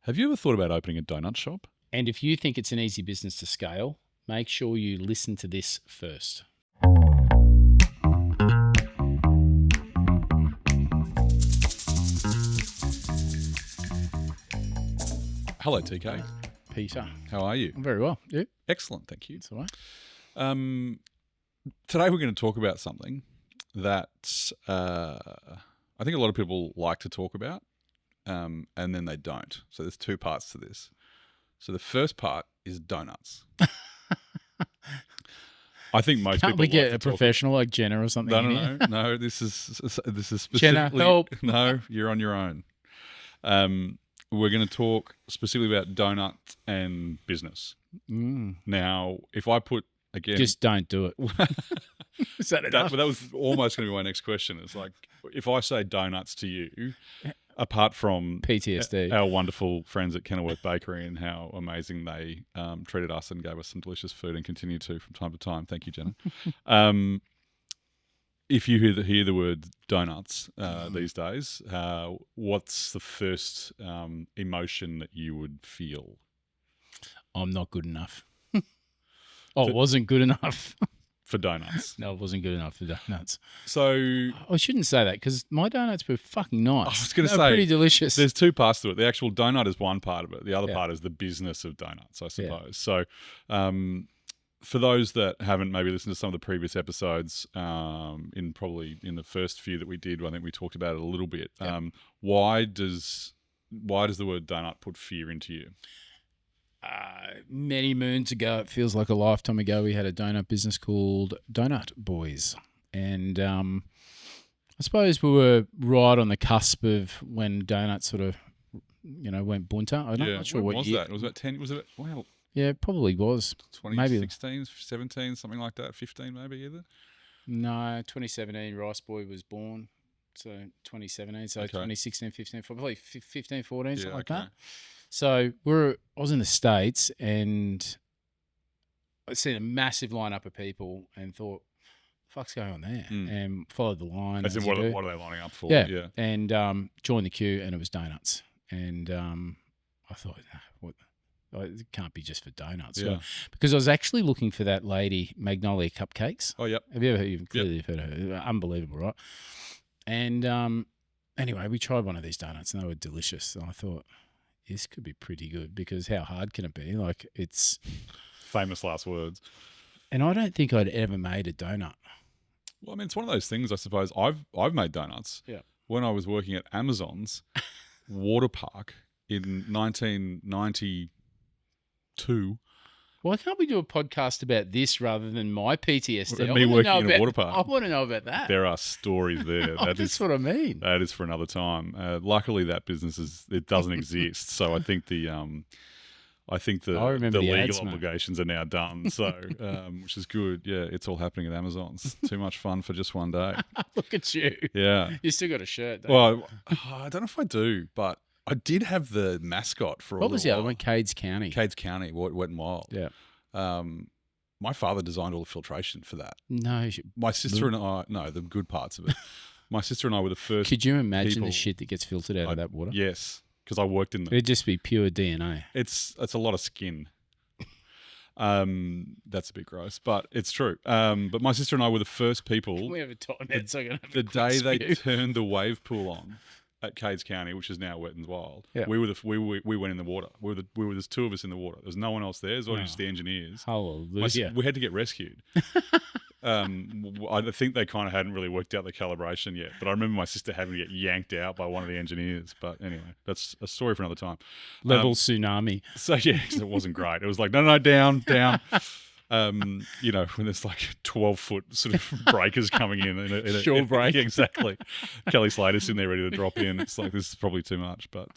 Have you ever thought about opening a donut shop? And if you think it's an easy business to scale, make sure you listen to this first. Hello, TK. Peter. How are you? I'm very well. You? Excellent, thank you. That's all right. Today we're going to talk about something that I think a lot of people like to talk about, and then they don't. So there's two parts to this. So the first part is donuts. I think most Can't people we get like a to talk professional like Jenna or something? about. in here? No. This is specifically Jenna, help. No, you're on your own. We're going to talk specifically about donuts and business. Now, if I put again, Just don't do it. Is that enough? that was almost going to be my next question. It's like, if I say donuts to you, apart from PTSD. our wonderful friends at Kenilworth Bakery and how amazing they treated us and gave us some delicious food and continue to from time to time. Thank you, Jenna. If you hear the word donuts these days, what's the first emotion that you would feel? I'm not good enough. It wasn't good enough. For donuts? No, it wasn't good enough for donuts. So I shouldn't say that because my donuts were fucking nice. I was going to They were say, pretty delicious. There's two parts to it. The actual donut is one part of it. The other part is the business of donuts, I suppose. So for those that haven't maybe listened to some of the previous episodes, in the first few that we did, I think we talked about it a little bit. Why does the word donut put fear into you? Many moons ago, it feels like a lifetime ago, we had a donut business called Donut Boys. And I suppose we were right on the cusp of when donuts sort of, went bunter. I'm not sure what was year. that? Was that 10? Was it, well, yeah, it probably was. 2016, 17, something like that, 15 maybe either? No, 2017, Rice Boy was born. So 2017, so 2016, 15, probably 15, 14, something like that. So I was in the States and I seen a massive lineup of people and thought, fuck's going on there? And followed the line. As in, what are they lining up for? Yeah. And joined the queue and it was donuts. And I thought, it can't be just for donuts. Yeah. Because I was actually looking for that lady, Magnolia Cupcakes. Oh, yep. Have you ever clearly heard of her? Unbelievable, right? And anyway, we tried one of these donuts and they were delicious. So I thought, this could be pretty good because how hard can it be? Like, it's famous last words. And I don't think I'd ever made a donut. Well, I mean, it's one of those things, I suppose. I've made donuts. Yeah. When I was working at Amazon's water park in 1992. Why can't we do a podcast about this rather than my PTSD? Me working in a water park. I want to know about that. There are stories there. That's what I mean. That is for another time. Luckily, that business doesn't exist. So I think the legal obligations are now done. So which is good. Yeah, it's all happening at Amazon's. Too much fun for just one day. Look at you. Yeah. You still got a shirt, don't you? I don't know if I do, but I did have the mascot for what was the other one? Cades County. Cades County, Wet and Wild. Yeah. My father designed all the filtration for that. No. My sister and I, no, the good parts of it. My sister and I were the first. Could you imagine the shit that gets filtered out of that water? Yes, because I worked in them. It'd just be pure DNA. It's a lot of skin. That's a bit gross, but it's true. But my sister and I were the first people. Can we have a time out so I can have the day they turned the wave pool on at Cades County, which is now Wet and Wild. Yeah. We went in the water. There's two of us in the water. There's no one else there. There's only just the engineers. Hallelujah. We had to get rescued. I think they kind of hadn't really worked out the calibration yet, but I remember my sister having to get yanked out by one of the engineers. But anyway, that's a story for another time. Level tsunami. So yeah, it wasn't great. It was like, no, down. When there's like 12-foot sort of breakers coming in. Shore break. Yeah, exactly. Kelly Slater's in there ready to drop in. It's like, this is probably too much. But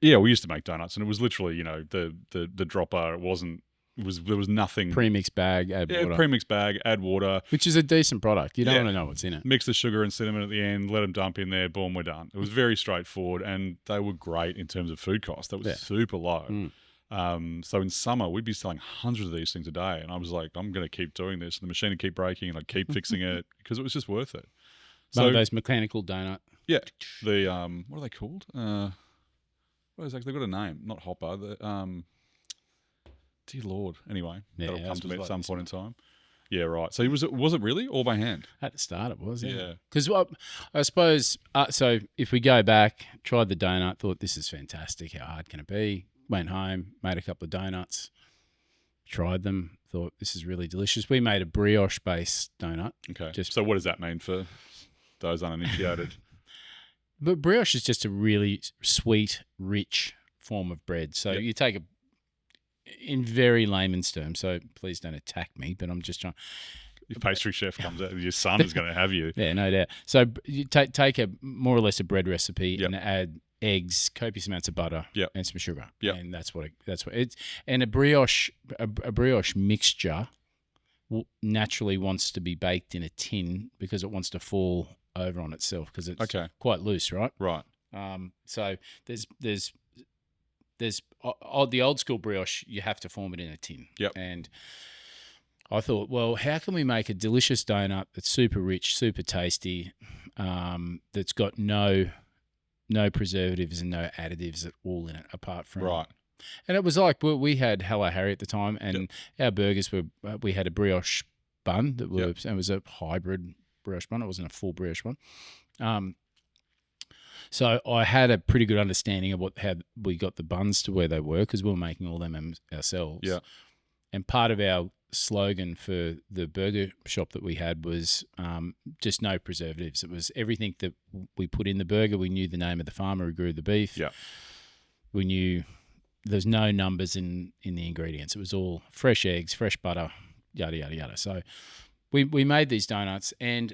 yeah, we used to make donuts and it was literally, the dropper, there was nothing. Premix bag, add water. Yeah, premix bag, add water. Which is a decent product. You don't want to know what's in it. Mix the sugar and cinnamon at the end, let them dump in there, boom, we're done. It was very straightforward and they were great in terms of food cost. That was super low. So in summer, we'd be selling hundreds of these things a day. And I was like, I'm going to keep doing this. And the machine would keep breaking and I'd keep fixing it because it was just worth it. One of those mechanical donut. Yeah. The, what are they called? What is actually got a name? Not Hopper. Dear Lord. Anyway, that'll come to me at some point in time. Yeah, right. So was it really all by hand? At the start it was, Yeah. Because I suppose, so if we go back, tried the donut, thought this is fantastic, how hard can it be? Went home, made a couple of donuts, tried them, thought this is really delicious. We made a brioche-based donut. Okay. So what does that mean for those uninitiated? But brioche is just a really sweet, rich form of bread. So you take in very layman's terms, so please don't attack me, but I'm just trying. If pastry chef comes out, your son is going to have you. Yeah, no doubt. So you take a more or less a bread recipe and add eggs, copious amounts of butter, and some sugar. And that's what it's. And a brioche mixture naturally wants to be baked in a tin because it wants to fall over on itself because it's quite loose, right? Right. So there's the old school brioche, you have to form it in a tin. Yep. And I thought, well, how can we make a delicious donut that's super rich, super tasty, that's got no preservatives and no additives at all in it apart from right. And it was like we had Hello Harry at the time, and our burgers we had a brioche bun that and it was a hybrid brioche bun. It wasn't a full brioche bun. So I had a pretty good understanding of how we got the buns to where they were because we were making all them ourselves. Yeah. And part of our slogan for the burger shop that we had was just no preservatives. It was everything that we put in the burger. We knew the name of the farmer who grew the beef. Yeah. We knew there's no numbers in the ingredients. It was all fresh eggs, fresh butter, yada, yada, yada. So we made these donuts, and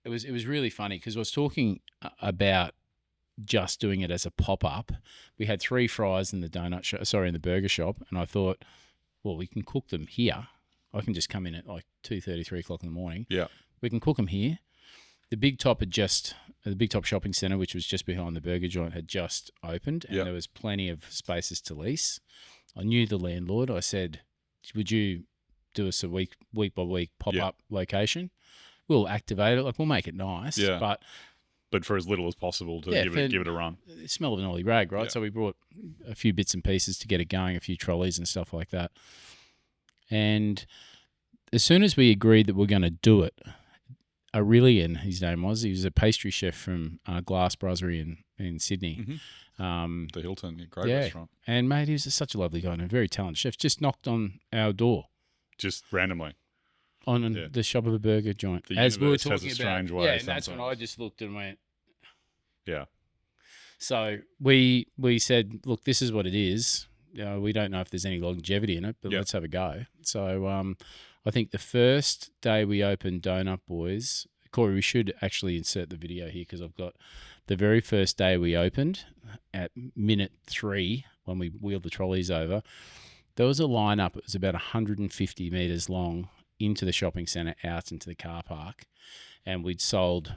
it was really funny because I was talking about just doing it as a pop-up. We had 3 fries in the in the burger shop, and I thought, well, we can cook them here. I can just come in at like 2:30, 3 o'clock in the morning. Yeah. We can cook them here. The Big Top shopping centre, which was just behind the burger joint, had just opened, and there was plenty of spaces to lease. I knew the landlord. I said, would you do us a week by week pop-up location? We'll activate it. Like, we'll make it nice. Yeah. But for as little as possible to give it a run. The smell of an oily rag, right? Yeah. So we brought a few bits and pieces to get it going, a few trolleys and stuff like that. And as soon as we agreed that we're going to do it, Aurelian, his name was, he was a pastry chef from Glass Brasserie in Sydney. Mm-hmm. The Hilton, great restaurant. And mate, he was just a lovely guy and a very talented chef. Just knocked on our door. Just randomly. On the shop of a burger joint. The as we were talking has a strange about. way. Yeah, and that's when I just looked and went. Yeah. So we said, look, this is what it is. We don't know if there's any longevity in it, but let's have a go. So I think the first day we opened Donut Boys, Corey, we should actually insert the video here because I've got the very first day we opened at minute 3 when we wheeled the trolleys over. There was a lineup. It was about 150 metres long into the shopping centre, out into the car park, and we'd sold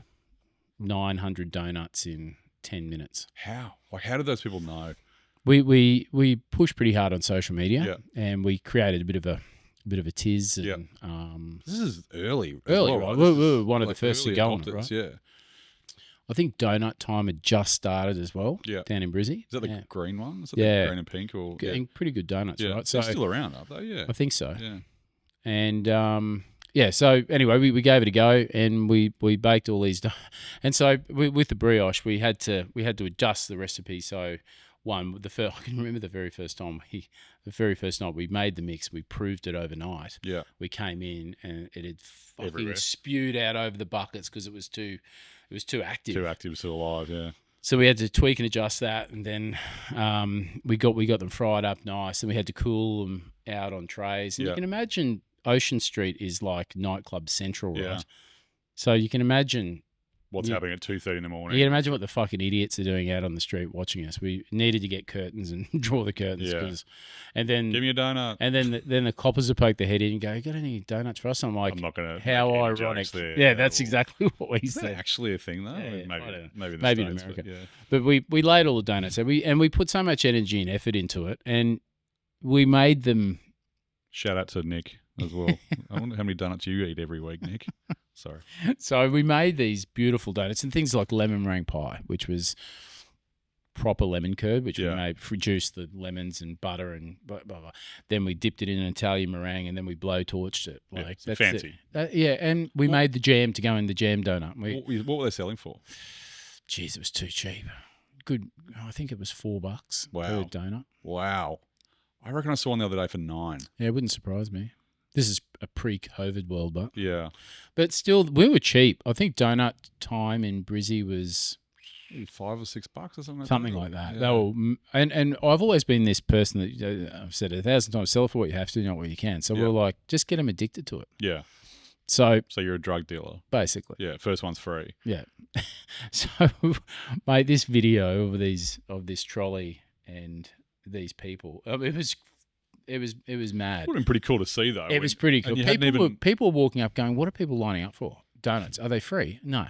900 donuts in 10 minutes. How? Like, how did those people know? We pushed pretty hard on social media, and we created a bit of a tiz. And, this is early. Early, well, right? We were one of the first to go on it, right? Yeah. I think Donut Time had just started as well. Down in Brizzy. Is that the green one? Is that the green and pink? Or pretty good donuts, right? So they're still around, aren't they? Yeah, I think so. Yeah. And so anyway, we gave it a go, and we baked all these. And so with the brioche, we had to adjust the recipe. So I can remember the very first time the very first night we made the mix, we proved it overnight. Yeah. We came in and it had fucking Everywhere. Spewed out over the buckets because it was too active. Too active, still alive. Yeah. So we had to tweak and adjust that, and then we got them fried up nice, and we had to cool them out on trays. And you can imagine Ocean Street is like nightclub central, right? Yeah. So you can imagine what's happening at 2:30 in the morning. You can imagine what the fucking idiots are doing out on the street watching us. We needed to get curtains and draw the curtains, and then give me a donut. And then the coppers would poke their head in and go, "You got any donuts for us?" I'm like, I'm not gonna. How ironic! Yeah, that's exactly what we said. Is that actually a thing though? Yeah, maybe in America. But we laid all the donuts, and we put so much energy and effort into it, and we made them. Shout out to Nick as well. I wonder how many donuts you eat every week, Nick. Sorry. So we made these beautiful donuts and things like lemon meringue pie, which was proper lemon curd, which we made, reduced the lemons and butter and blah, blah, blah. Then we dipped it in an Italian meringue, and then we blowtorched it. Like that's fancy. And we made the jam to go in the jam donut. What were they selling for? Jeez, it was too cheap. Good. I think it was $4 per donut. Wow. I reckon I saw one the other day for $9. Yeah, it wouldn't surprise me. This is a pre-COVID world, but still, we were cheap. I think donut time in Brizzy was $5 or $6 or something. Something like that. They were, and I've always been this person that I've said it 1,000 times: sell it for what you have to, not what you can. So we're like, just get them addicted to it. Yeah. So you're a drug dealer, basically. Yeah. First one's free. Yeah. So, mate, this video of this trolley and these people, it was mad. It would have been pretty cool to see, though. It was pretty cool. People were walking up going, what are people lining up for? Donuts. Are they free? No.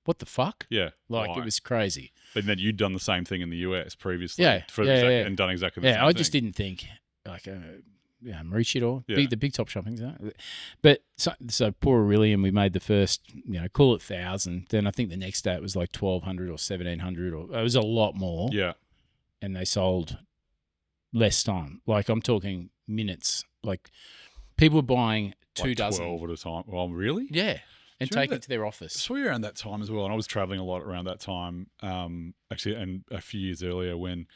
What the fuck? Yeah. It was crazy. But then you'd done the same thing in the US previously. And done exactly the same thing. Yeah, I just didn't think, Maroochydore, the big top shoppings. But so poor Aurelian, we made the first, call it 1,000. Then I think the next day it was like 1,200 or 1,700, or it was a lot more. Yeah. And they sold less time. Like, I'm talking minutes. Like, people were buying 2 dozen. 12 at a time. Well, really? Yeah. And take it to their office. I saw you around that time as well, and I was traveling a lot around that time, actually, and a few years earlier when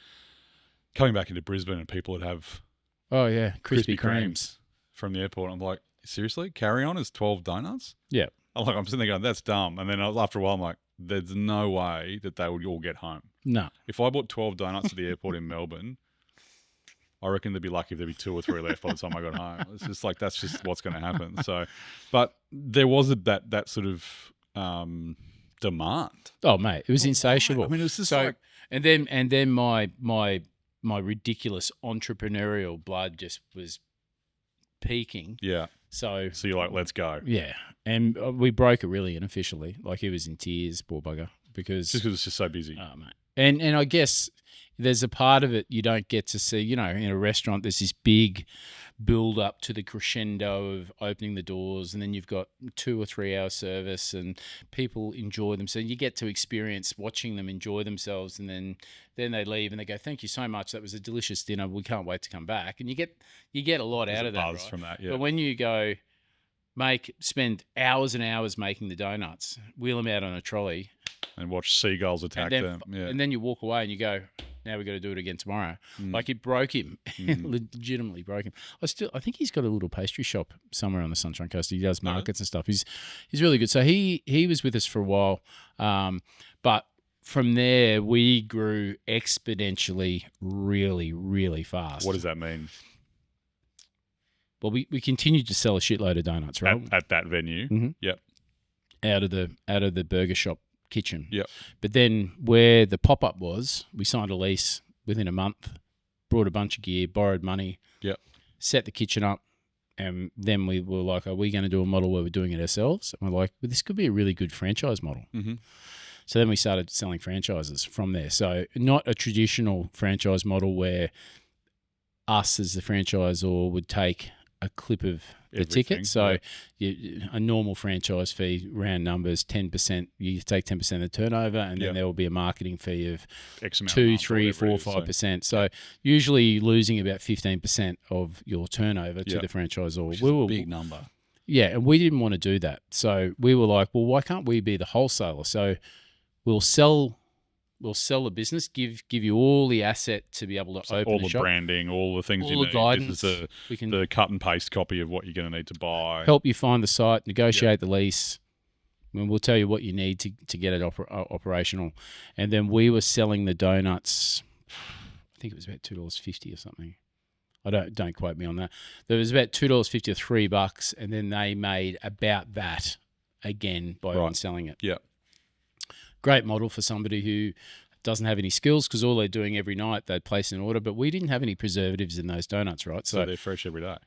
coming back into Brisbane and people would have Krispy Kremes from the airport. I'm like, seriously? Carry on is 12 donuts? Yeah. I'm sitting there going, that's dumb. And then after a while, I'm like, there's no way that they would all get home. No. If I bought 12 donuts at the airport in Melbourne, I reckon they'd be lucky if there'd be 2 or 3 left by the time I got home. It's just like, that's just what's going to happen. So, but there was that sort of demand. Oh, mate, it was insatiable. I mean, it was just and then my ridiculous entrepreneurial blood just was peaking. Yeah. So you're like, let's go. Yeah. And we broke Aurelian officially. Like, he was in tears, poor bugger, because it's just so busy. Oh, mate. And I guess there's a part of it you don't get to see. In a restaurant, there's this big build up to the crescendo of opening the doors, and then you've got 2 or 3 hour service, and people enjoy them. So you get to experience watching them enjoy themselves, and then they leave and they go, "Thank you so much. That was a delicious dinner. We can't wait to come back." And you get a lot out of that, right? From that, yeah. But when you go spend hours and hours making the donuts, wheel them out on a trolley, and watch seagulls attack them. Yeah. And then you walk away and you go, now we've got to do it again tomorrow. Like, it broke him. Legitimately broke him. I think he's got a little pastry shop somewhere on the Sunshine Coast. He does markets and stuff. He's really good. So he was with us for a while. But from there, we grew exponentially really, really fast. What does that mean? Well, we continued to sell a shitload of donuts, right? At that venue. Mm-hmm. Yep. Out of the burger shop kitchen. Yep. But then where the pop-up was, we signed a lease within a month, brought a bunch of gear, borrowed money. Yep. Set the kitchen up, and then we were like, are we going to do a model where we're doing it ourselves? And we're like, well, this could be a really good franchise model. Mm-hmm. So then we started selling franchises from there. So not a traditional franchise model where us as the franchisor would take a clip of the ticket. So a normal franchise fee, round numbers, 10%. You take 10% of the turnover, and then there will be a marketing fee of X amount 2, 3, 4, 5%. So usually losing about 15% of your turnover to the franchisor. Which is a big number. Yeah, and we didn't want to do that. So we were like, well, why can't we be the wholesaler? So we'll sell the business, give you all the asset to be able to open all the the shop. Branding, all the things all you the need. Guidance. This is the cut and paste copy of what you're going to need to buy. Help you find the site, negotiate the lease. And we'll tell you what you need to get it operational. And then we were selling the donuts, I think it was about $2.50 or something. Don't quote me on that. There was about $2.50 or $3, and then they made about that again by selling it. Yeah. Great model for somebody who doesn't have any skills, because all they're doing every night, they'd place an order, but we didn't have any preservatives in those donuts, right? So they're fresh every day.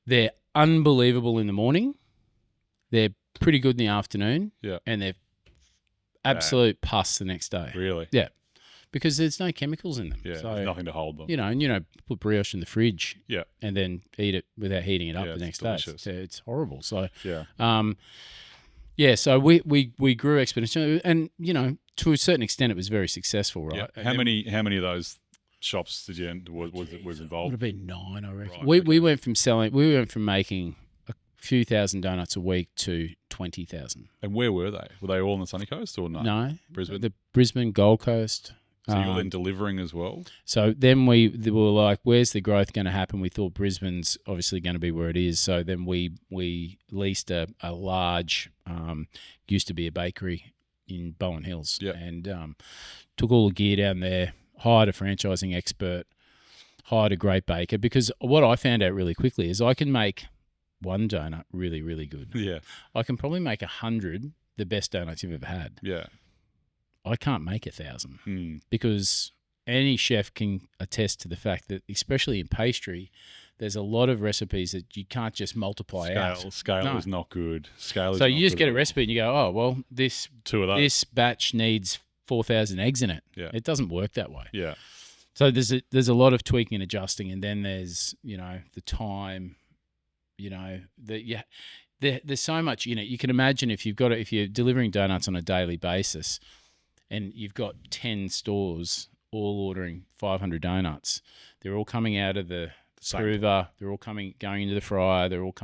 They're unbelievable in the morning. They're pretty good in the afternoon. Yeah. And they're absolute pus the next day. Really? Yeah. Because there's no chemicals in them. Yeah, so, there's nothing to hold them. And put brioche in the fridge. Yeah. And then eat it without heating it up the next day. It's horrible. So, so we grew exponentially, and to a certain extent, it was very successful, right? Yeah. How many of those shops did you was involved? Would have been 9, I reckon. Right, We went from making a few thousand donuts a week to 20,000. And where were they? Were they all on the sunny coast or no? No, Brisbane. the Brisbane, Gold Coast. So you were then delivering as well? So then we were like, where's the growth going to happen? We thought Brisbane's obviously going to be where it is. So then we leased a large, used to be a bakery in Bowen Hills, and took all the gear down there, hired a franchising expert, hired a great baker, because what I found out really quickly is I can make one donut really, really good. Yeah. I can probably make 100 the best donuts you've ever had. Yeah. I can't make 1,000 because any chef can attest to the fact that, especially in pastry, there's a lot of recipes that you can't just multiply out. Scale is not good. So you just get a recipe and you go, oh, well, this batch needs 4,000 eggs in it. Yeah. It doesn't work that way. Yeah. So there's a lot of tweaking and adjusting, and then there's, the time, there's so much, you can imagine if you're delivering donuts on a daily basis, and you've got 10 stores all ordering 500 donuts. They're all coming out of the prover. They're all going into the fryer. They're all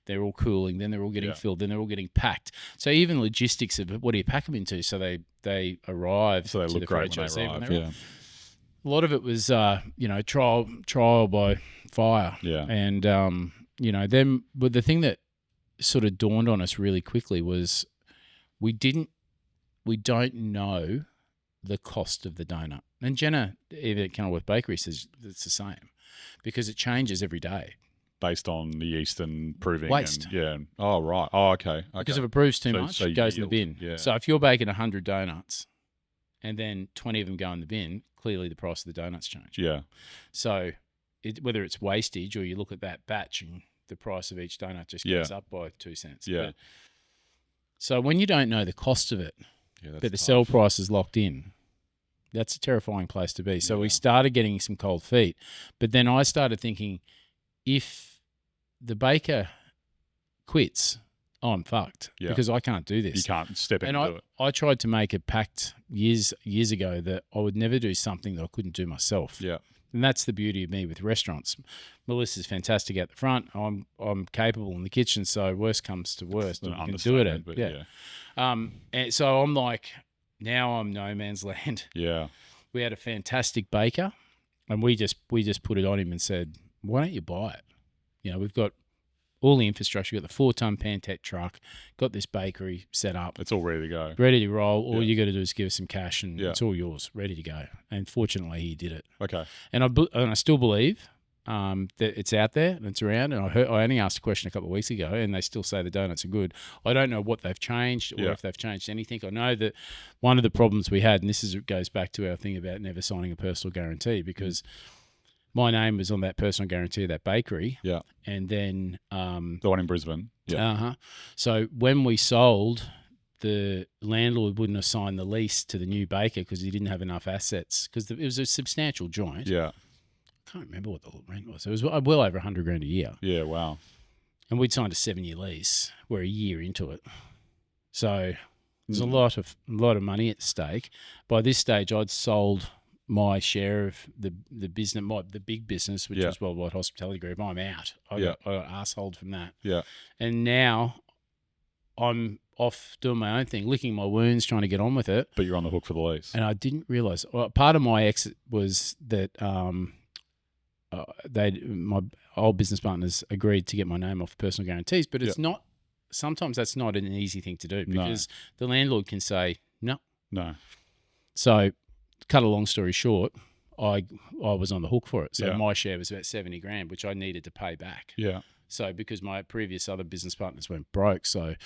they're all cooling. Then they're all getting filled. Then they're all getting packed. So even logistics of what do you pack them into so they arrive. So they look great when they arrive. Yeah. A lot of it was, trial by fire. Yeah. And, but the thing that sort of dawned on us really quickly was we don't know the cost of the donut. And Jenna, even at Kenilworth Bakery, says it's the same because it changes every day. Based on the yeast and proving. Waste. Oh, right. Oh, okay. Because if it proves too much, it goes in the bin. Yeah. So if you're baking 100 donuts and then 20 of them go in the bin, clearly the price of the donuts change. Yeah. So whether it's wastage or you look at that batch and the price of each donut just goes up by 2 cents. Yeah. So when you don't know the cost of it, but the tough. sell price is locked in, that's a terrifying place to be. So we started getting some cold feet. But then I started thinking, if the baker quits, I'm fucked because I can't do this. You can't step into it. I tried to make a pact years ago that I would never do something that I couldn't do myself. Yeah. And that's the beauty of me with restaurants. Melissa's fantastic at the front. I'm capable in the kitchen, so worst comes to worst, I can do it. And so I'm like, now I'm no man's land. Yeah. We had a fantastic baker, and we just put it on him and said, why don't you buy it? We've got all the infrastructure. We've got the 4-ton Pantech truck, got this bakery set up. It's all ready to go. Ready to roll. All you got to do is give us some cash and it's all yours, ready to go. And fortunately, he did it. Okay. And I still believe that it's out there and it's around. And I only asked a question a couple of weeks ago and they still say the donuts are good. I don't know what they've changed or if they've changed anything. I know that one of the problems we had, and goes back to our thing about never signing a personal guarantee, because my name was on that personal guarantee of that bakery. Yeah. And then the one in Brisbane. Yeah. So when we sold, the landlord wouldn't assign the lease to the new baker because he didn't have enough assets, because it was a substantial joint. Yeah. I can't remember what the rent was. It was well over $100,000 a year. Yeah, wow. And we'd signed a 7-year lease. We're a year into it. So there's a lot of money at stake. By this stage, I'd sold my share of the business, the big business, which was Worldwide Hospitality Group. I'm out. I got arseholed from that. Yeah. And now I'm off doing my own thing, licking my wounds, trying to get on with it. But you're on the hook for the lease. And I didn't realise. Well, part of my exit was that my old business partners agreed to get my name off personal guarantees, but it's not. Sometimes that's not an easy thing to do because the landlord can say no. So, cut a long story short, I was on the hook for it. So my share was about $70,000, which I needed to pay back. Yeah. So because my previous other business partners went broke, so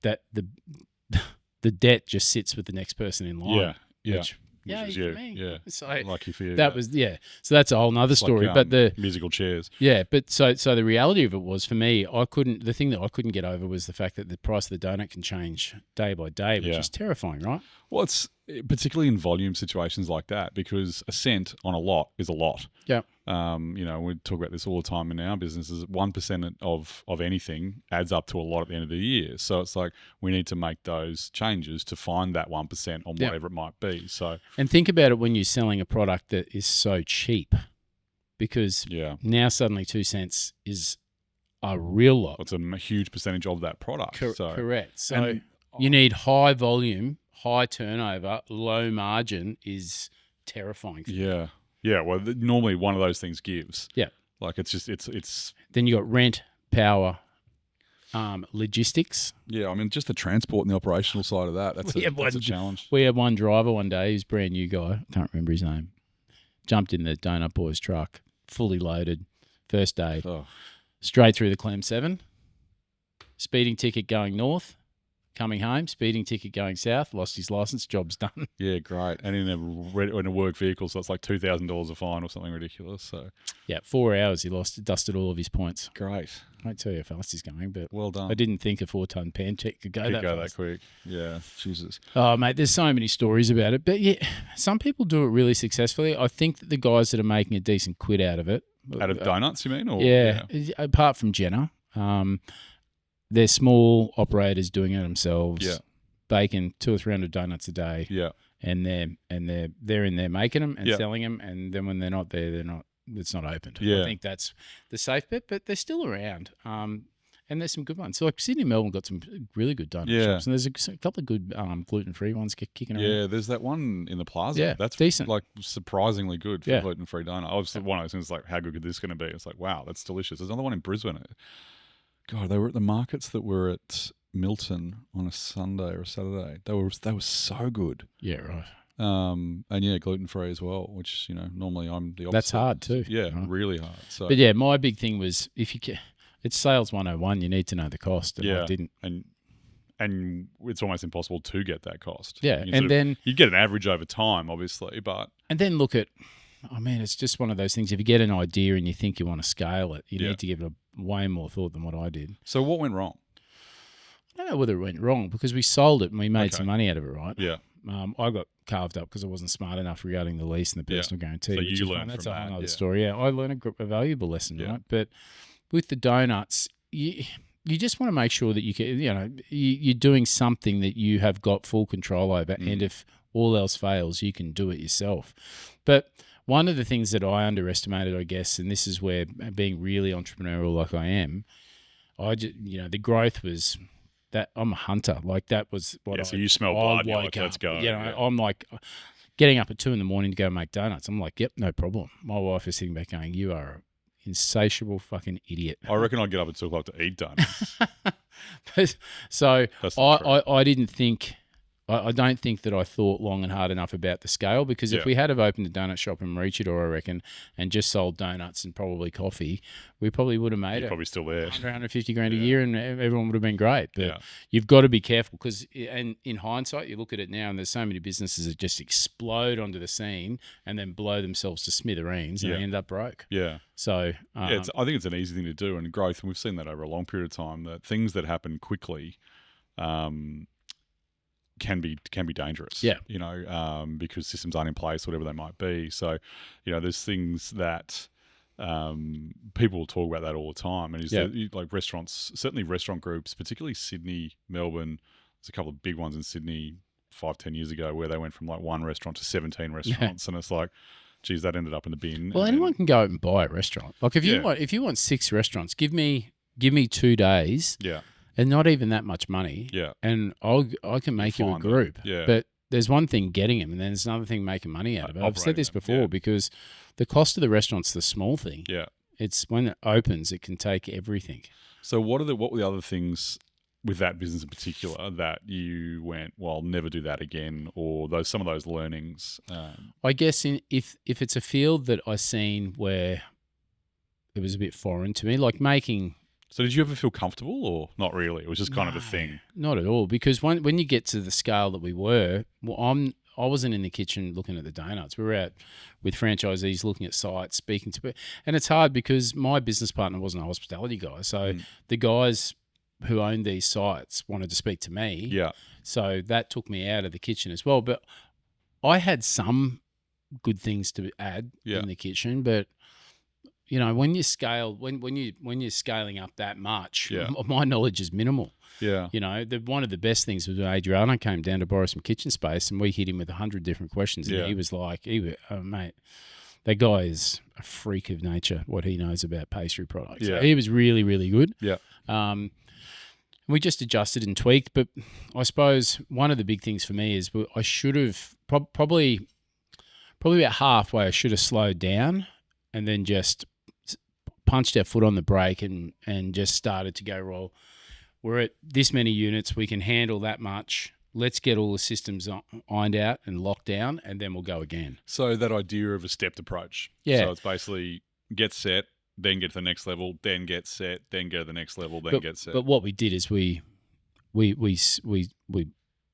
that the debt just sits with the next person in line. Yeah. Which is you. For me. Yeah. So lucky for you. That was So that's a whole nother story. Like, but the musical chairs. Yeah, but so the reality of it was, for me, the thing that I couldn't get over was the fact that the price of the donut can change day by day, which is terrifying, right? Well, particularly in volume situations like that, because a cent on a lot is a lot. Yeah. We talk about this all the time in our businesses. 1% of anything adds up to a lot at the end of the year. So it's like we need to make those changes to find that 1% on whatever it might be. So, and think about it when you're selling a product that is so cheap, because now suddenly 2 cents is a real lot. It's a huge percentage of that product. Correct. So you need high volume, high turnover, low margin is terrifying. Yeah. Yeah. Well, normally one of those things gives. Yeah. Like it's. Then you got rent, power, logistics. Yeah. I mean, just the transport and the operational side of that. That's a challenge. We had one driver one day. He was a brand new guy. I can't remember his name. Jumped in the Donut Boys truck, fully loaded, first day. Oh. Straight through the Clem 7, speeding ticket going north, coming home, speeding ticket going south, lost his license, job's done. Yeah, great. And in a work vehicle, so it's like $2,000 a fine or something ridiculous. So yeah, 4 hours he dusted all of his points. Great. I won't tell you how fast he's going, but well done. I didn't think a 4-ton pan check could go that quick. Yeah, Jesus. Oh, mate, there's so many stories about it. But yeah, some people do it really successfully. I think that the guys that are making a decent quid out of it. Out of donuts, you mean? Or, yeah, apart from Jenna. They're small operators doing it themselves. Yeah. Baking 200 or 300 donuts a day. Yeah. And they're in there making them and selling them, and then when they're not there, it's not opened. Yeah. I think that's the safe bet, but they're still around. And there's some good ones. So like Sydney and Melbourne got some really good donut shops, and there's a couple of good gluten-free ones kicking around. Yeah, there's that one in the plaza. Yeah, that's decent. Like surprisingly good for gluten-free donut. Obviously, one of those things like, how good is this going to be? It's like, wow, that's delicious. There's another one in Brisbane. God, they were at the markets that were at Milton on a Sunday or a Saturday. They were so good. Yeah, right. And gluten-free as well, which normally I'm the opposite. That's hard too. Yeah, right. Really hard. So, but yeah, my big thing was it's sales 101. You need to know the cost. And I didn't. And it's almost impossible to get that cost. Yeah, and then you get an average over time, obviously, but and then look at. I mean, it's just one of those things. If you get an idea and you think you want to scale it, you need to give it way more thought than what I did. So what went wrong? I don't know whether it went wrong because we sold it and we made some money out of it, right? Yeah. I got carved up because I wasn't smart enough regarding the lease and the personal guarantee. So you learned that's from that. Another story. Yeah, I learned a valuable lesson, right? But with the donuts, you just want to make sure that you're doing something that you have got full control over, and if all else fails, you can do it yourself. But one of the things that I underestimated, I guess, and this is where being really entrepreneurial like I am, the growth was that I'm a hunter. Like that was what so you smell blood, you're like, let's go. I'm like getting up at 2 a.m. to go make donuts. I'm like, yep, no problem. My wife is sitting back going, you are an insatiable fucking idiot. I reckon I'd get up at 2 o'clock to eat donuts. So I didn't think... I don't think that I thought long and hard enough about the scale, because if we had have opened a donut shop in Maroochydore, I reckon, and just sold donuts and probably coffee, we probably would have made it. Probably still there. 150 grand a year, and everyone would have been great. But you've got to be careful because, and in hindsight, you look at it now, and there's so many businesses that just explode onto the scene and then blow themselves to smithereens and they end up broke. Yeah. So I think it's an easy thing to do, and growth, and we've seen that over a long period of time, that things that happen quickly can be dangerous. Yeah. Because systems aren't in place, whatever they might be. So, there's things that people will talk about that all the time. And like restaurants, certainly restaurant groups, particularly Sydney, Melbourne. There's a couple of big ones in Sydney 5-10 years ago where they went from like one restaurant to 17 restaurants, and it's like, geez, that ended up in the bin. Well, anyone can go out and buy a restaurant. Like if you want 6 restaurants, give me 2 days. Yeah. And not even that much money. Yeah. And I can make you a group. Yeah. But there's one thing getting them, and then there's another thing making money out of it. I've said this before because the cost of the restaurant's the small thing. Yeah. It's when it opens, it can take everything. So what were the other things with that business in particular that you went, well, I'll never do that again, or some of those learnings? I guess if it's a field that I seen where it was a bit foreign to me, like making... So did you ever feel comfortable, or not really? It was just kind of a thing. Not at all, because when you get to the scale that we were, I wasn't in the kitchen looking at the donuts. We were out with franchisees looking at sites, speaking to, and it's hard because my business partner wasn't a hospitality guy, so the guys who owned these sites wanted to speak to me. Yeah. So that took me out of the kitchen as well. But I had some good things to add in the kitchen, but when you scale, when you're scaling up that much, my knowledge is minimal. Yeah. One of the best things was when Adriano came down to borrow some kitchen space, and we hit him with 100 different questions, and he was like, mate, that guy is a freak of nature, what he knows about pastry products. Yeah. So he was really, really good. Yeah. We just adjusted and tweaked, but I suppose one of the big things for me is I should have probably about halfway I should have slowed down and then just punched our foot on the brake and just started to go, well, we're at this many units, we can handle that much. Let's get all the systems ironed out and locked down, and then we'll go again. So that idea of a stepped approach. Yeah. So it's basically get set, then get to the next level, then get set, then go to the next level, then get set. But what we did is we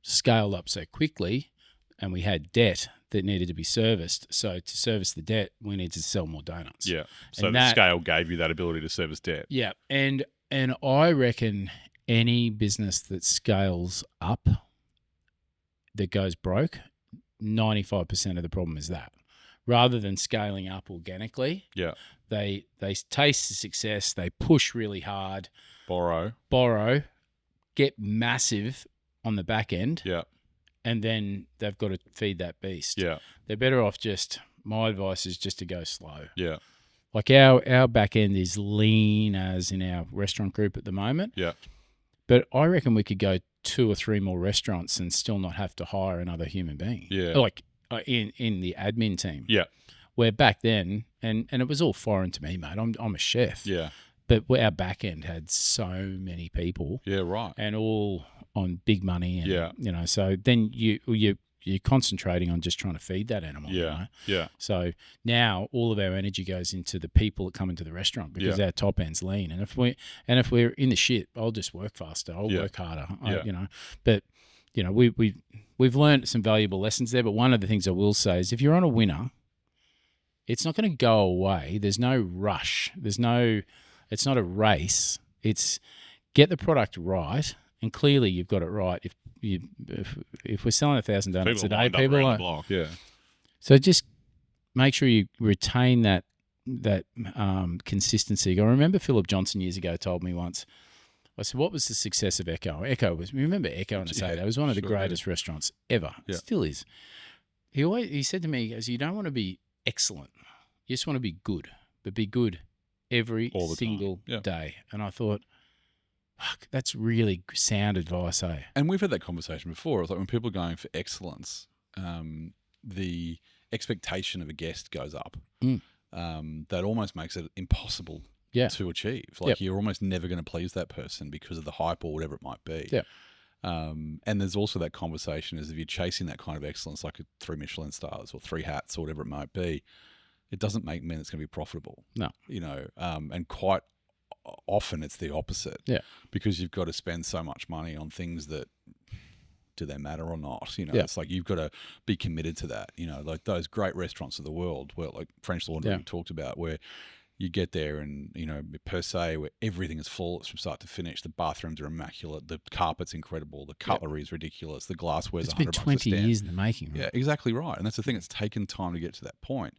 scaled up so quickly, and we had debt that needed to be serviced. So to service the debt, we needed to sell more donuts. Yeah. So the scale gave you that ability to service debt. Yeah. And I reckon any business that scales up that goes broke, 95% of the problem is that. Rather than scaling up organically, they taste the success, they push really hard, borrow, get massive on the back end, and then they've got to feed that beast. Yeah. They're better off my advice is just to go slow. Yeah. Like our back end is lean as in our restaurant group at the moment. Yeah. But I reckon we could go 2 or 3 more restaurants and still not have to hire another human being. Yeah. Like in the admin team. Yeah. Where back then, and it was all foreign to me, mate. I'm a chef. Yeah. But our back end had so many people. Yeah, right. And all on big money. And, so then you're concentrating on just trying to feed that animal. Yeah. Yeah. So now all of our energy goes into the people that come into the restaurant because our top end's lean. And if we're in the shit, I'll just work faster. I'll work harder. But we've learned some valuable lessons there. But one of the things I will say is if you're on a winner, it's not going to go away. There's no rush. It's not a race. It's get the product right. And clearly you've got it right. If we're selling 1,000 donuts a day, people are block. So just make sure you retain that consistency. I remember Philip Johnson years ago told me once. I said, "What was the success of Echo?" Echo was. Remember Echo in Asada? It was one of the greatest restaurants ever. Yeah. It still is. He said to me, "He goes, you don't want to be excellent. You just want to be good, but be good every single day." And I thought, fuck, that's really sound advice, eh? And we've had that conversation before. It's like when people are going for excellence, the expectation of a guest goes up. That almost makes it impossible to achieve. Like you're almost never going to please that person because of the hype or whatever it might be. Yeah. And there's also that conversation is if you're chasing that kind of excellence, like 3 Michelin stars or 3 hats or whatever it might be, it doesn't mean it's going to be profitable. No. And quite often it's the opposite. Yeah. Because you've got to spend so much money on things that do they matter or not? It's like you've got to be committed to that. Like those great restaurants of the world, where like French Laundry we talked about, where you get there and, per se, where everything is flawless from start to finish. The bathrooms are immaculate. The carpet's incredible. The cutlery is ridiculous. The glassware's $100 a stand. It's been 20 years in the making. Right? Yeah, exactly right. And that's the thing. It's taken time to get to that point.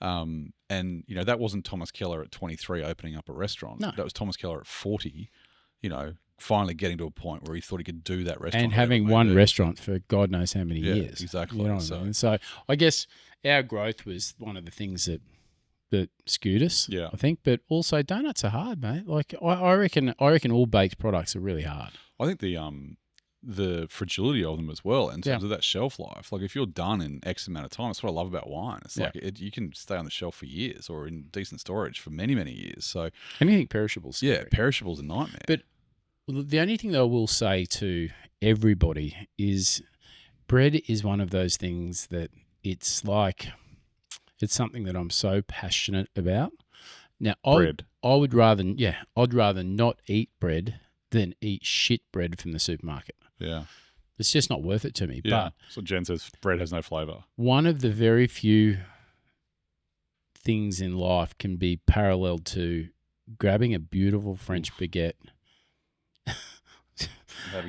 And that wasn't Thomas Keller at 23 opening up a restaurant. No. That was Thomas Keller at 40, finally getting to a point where he thought he could do that restaurant. And having one restaurant for God knows how many years. Exactly. You know what I mean? So I guess our growth was one of the things that skewed us, I think. But also donuts are hard, mate. Like I reckon all baked products are really hard. I think the fragility of them as well in terms of that shelf life. Like if you're done in X amount of time, that's what I love about wine. It's like you can stay on the shelf for years or in decent storage for many, many years. So anything perishables. Yeah, perishable's a nightmare. But the only thing that I will say to everybody is bread is one of those things that it's something that I'm so passionate about. Now, I'd rather not eat bread than eat shit bread from the supermarket. Yeah. It's just not worth it to me. Yeah. But so Jen says bread has no flavour. One of the very few things in life can be paralleled to grabbing a beautiful French baguette,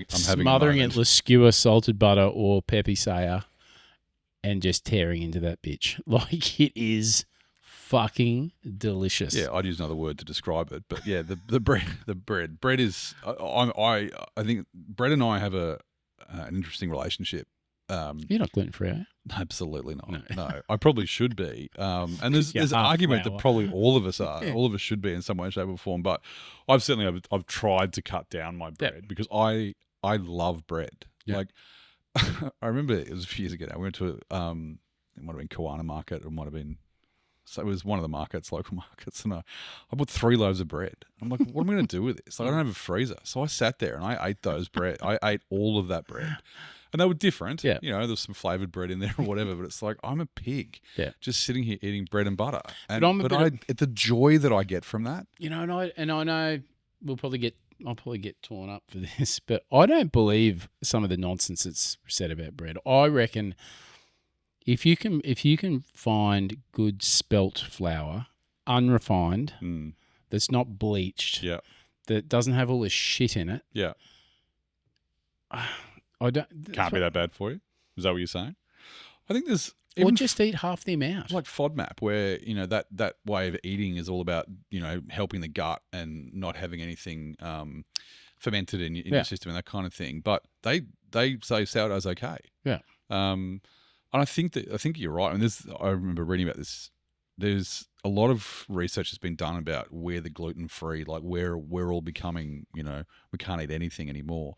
smothering it with skewer, salted butter, or pepe saya, and just tearing into that bitch. Like, it is fucking delicious. Yeah, I'd use another word to describe it, but yeah, the bread is. I think bread and I have an interesting relationship. You're not gluten free, are you? Absolutely not. No, I probably should be. And there's an argument that probably all of us are. Yeah. All of us should be in some way, shape, or form. But I've tried to cut down my bread because I love bread. Yep. Like I remember it was a few years ago. We went to it might have been Kiwana Market, or it might have been. So it was one of the markets, local markets, and I bought 3 loaves of bread. I'm like, what am I going to do with this? Like, I don't have a freezer. So I sat there and I ate those bread. I ate all of that bread. And they were different. Yeah. You know, there's some flavored bread in there or whatever, but it's like, I'm a pig just sitting here eating bread and butter. And, the joy that I get from that. You know, and I know I'll probably get torn up for this, but I don't believe some of the nonsense that's said about bread. I reckon if you can find good spelt flour, unrefined, that's not bleached, that doesn't have all this shit in it, can't be that bad for you. Is that what you're saying? I think there's or just eat half the amount, like FODMAP, where you know that way of eating is all about helping the gut and not having anything fermented in your system and that kind of thing. But they say sourdough's okay. Yeah. And I think you're right. I mean, I remember reading about this. There's a lot of research that's been done about where the gluten-free, like where we're all becoming, we can't eat anything anymore.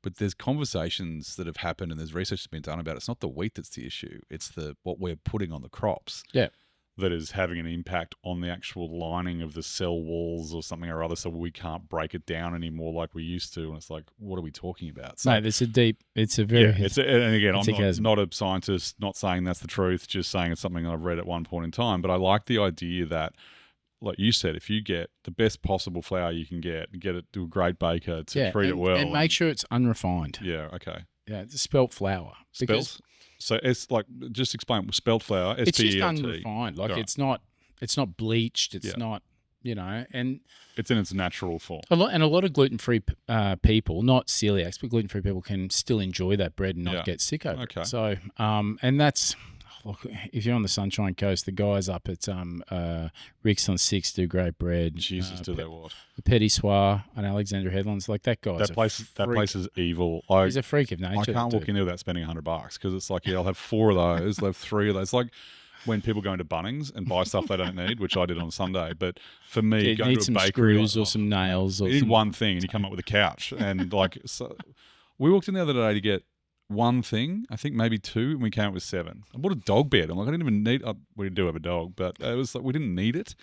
But there's conversations that have happened and there's research that's been done about it. It's not the wheat that's the issue. It's what we're putting on the crops. Yeah. That is having an impact on the actual lining of the cell walls or something or other, so we can't break it down anymore like we used to. And it's like, what are we talking about? So, no, it's a very... and again, I'm not a scientist, not saying that's the truth, just saying it's something I've read at one point in time. But I like the idea that, like you said, if you get the best possible flour you can get it to a great baker to treat it well. And make sure it's unrefined. Yeah, okay. Yeah, it's spelt flour. Spelt? So it's like, just explain, spelt flour, S-P-E-L-T. It's just unrefined. Like it's not bleached. It's not, and it's in its natural form. A lot of gluten-free people, not celiacs, but gluten-free people can still enjoy that bread and not get sick over it. So, and that's, look, if you're on the Sunshine Coast, the guys up at Rick's on 6 do great bread. Jesus, do they what? The Petit Soir and Alexander Headlands, like that guy's that place is evil. He's a freak of nature. I can't walk in there without spending $100 because it's like, I'll have 4 of those, I'll have 3 of those. It's like when people go into Bunnings and buy stuff they don't need, which I did on Sunday. But for me, going to a some bakery, screws or some nails, or you need one thing and you come up with a couch. And like, so we walked in the other day to get one thing, I think maybe 2, and we came up with 7. I bought a dog bed. I'm like, I didn't even need. We do have a dog, but it was like we didn't need it.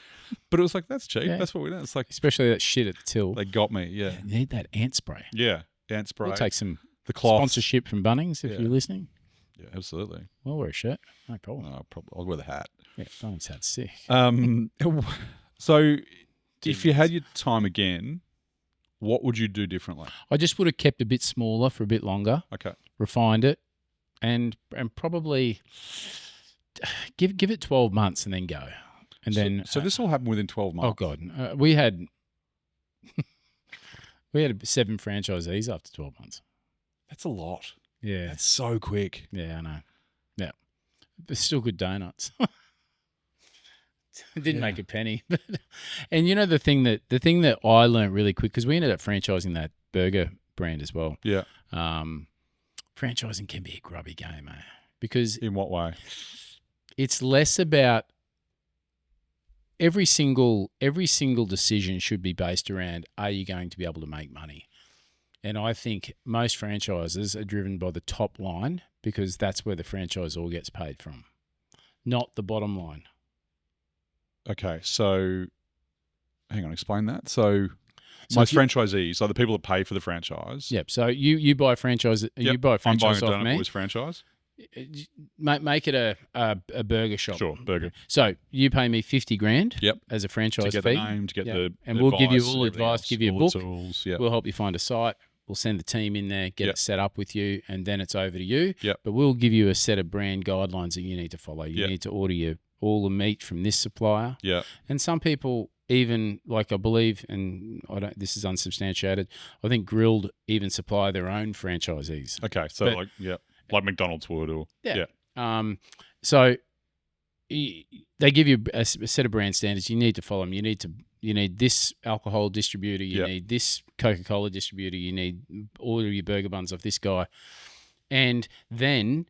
But it was like, that's cheap. Yeah. That's what we did. It's like, especially that shit at the till. They got me. Yeah, you need that ant spray. Yeah, ant spray. We'll take some the sponsorship from Bunnings if you're listening. Yeah, absolutely. We'll wear a shirt. No problem. No, I'll wear the hat. Yeah, Bunnings hat's sick. So, if you had your time again, what would you do differently? I just would have kept a bit smaller for a bit longer. Okay. Refined it, and probably give it 12 months and then go. And so this all happened within 12 months. Oh God, we had 7 franchisees after 12 months. That's a lot. Yeah, that's so quick. Yeah, I know. Yeah, but still good donuts. Didn't make a penny. And the thing that I learned really quick, because we ended up franchising that burger brand as well. Yeah. Franchising can be a grubby game, eh? Because in what way? It's less about every single decision should be based around, are you going to be able to make money? And I think most franchises are driven by the top line because that's where the franchisor gets paid from, not the bottom line. Okay, so hang on, explain that. So most franchisees, so the people that pay for the franchise. Yep. So you buy a franchise. Yep. You buy a franchise off me. I'm buying a Donut Boys franchise. Make it a burger shop. Sure, burger. So you pay me $50,000. Yep. As a franchise fee. To get the name, to get and we'll give you all advice, give you a book. Tools, yep. We'll help you find a site. We'll send the team in there, get it set up with you, and then it's over to you. Yep. But we'll give you a set of brand guidelines that you need to follow. You need to order all the meat from this supplier. Yeah. And some people even, like I believe, and this is unsubstantiated, I think Grilled even supply their own franchisees. Okay, so like McDonald's would, or So they give you a set of brand standards. You need to follow them. You need this alcohol distributor. You need this Coca-Cola distributor. You need all of your burger buns off this guy. And then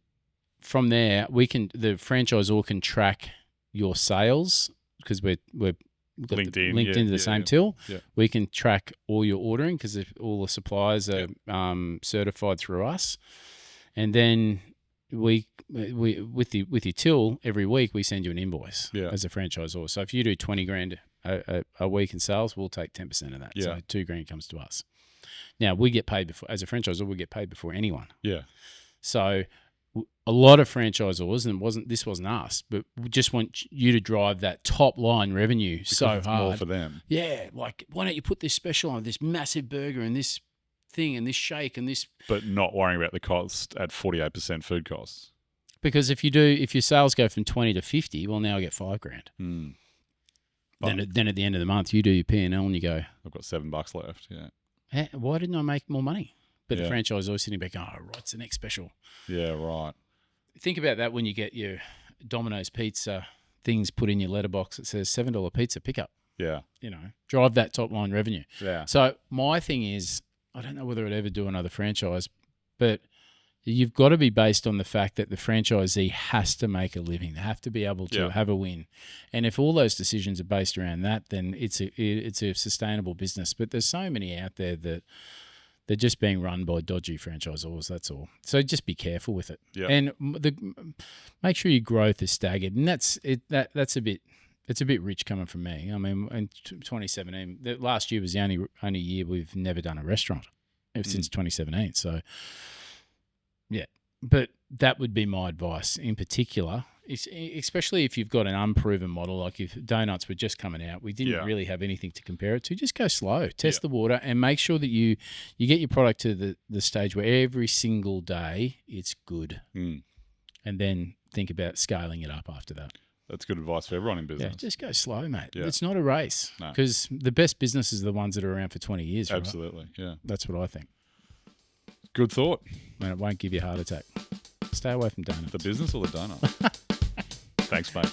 from there, the franchisor can track your sales because we're linked into the same till. Yeah. We can track all your ordering because all the suppliers are certified through us. And then we with your till every week we send you an invoice as a franchisor. So if you do $20,000 a week in sales, we'll take 10% of that. So $2,000 comes to us. Now we get paid before, as a franchisor, we get paid before anyone. Yeah. So a lot of franchisors, and this wasn't us, but we just want you to drive that top line revenue because so it's hard. More for them. Yeah, like why don't you put this special on, this massive burger and this thing and this shake and this, but not worrying about the cost at 48% food costs. Because if your sales go from 20 to 50, well now I get $5,000. Then at the end of the month you do your P&L and you go, I've got $7 left. Yeah. Hey, why didn't I make more money? But the franchise is always sitting back, it's the next special. Yeah, right. Think about that when you get your Domino's pizza things put in your letterbox that says $7 pizza pickup. Yeah. Drive that top line revenue. Yeah. So my thing is, I don't know whether I'd ever do another franchise, but you've got to be based on the fact that the franchisee has to make a living. They have to be able to have a win. And if all those decisions are based around that, then it's a sustainable business. But there's so many out there that they're just being run by dodgy franchisors, that's all. So just be careful with it. Yeah. And make sure your growth is staggered. And that's a bit rich coming from me. I mean, in 2017, last year was the only year we've never done a restaurant since 2017. So, yeah. But that would be my advice in particular, especially if you've got an unproven model, like if donuts were just coming out, we didn't really have anything to compare it to. Just go slow, test the water, and make sure that you get your product to the stage where every single day it's good. And then think about scaling it up after that. That's good advice for everyone in business. Yeah, just go slow, mate. Yeah. It's not a race because the best businesses are the ones that are around for 20 years. Absolutely, right? Yeah. That's what I think. Good thought. And it won't give you a heart attack. Stay away from donuts. The business or the donut? Thanks, mate.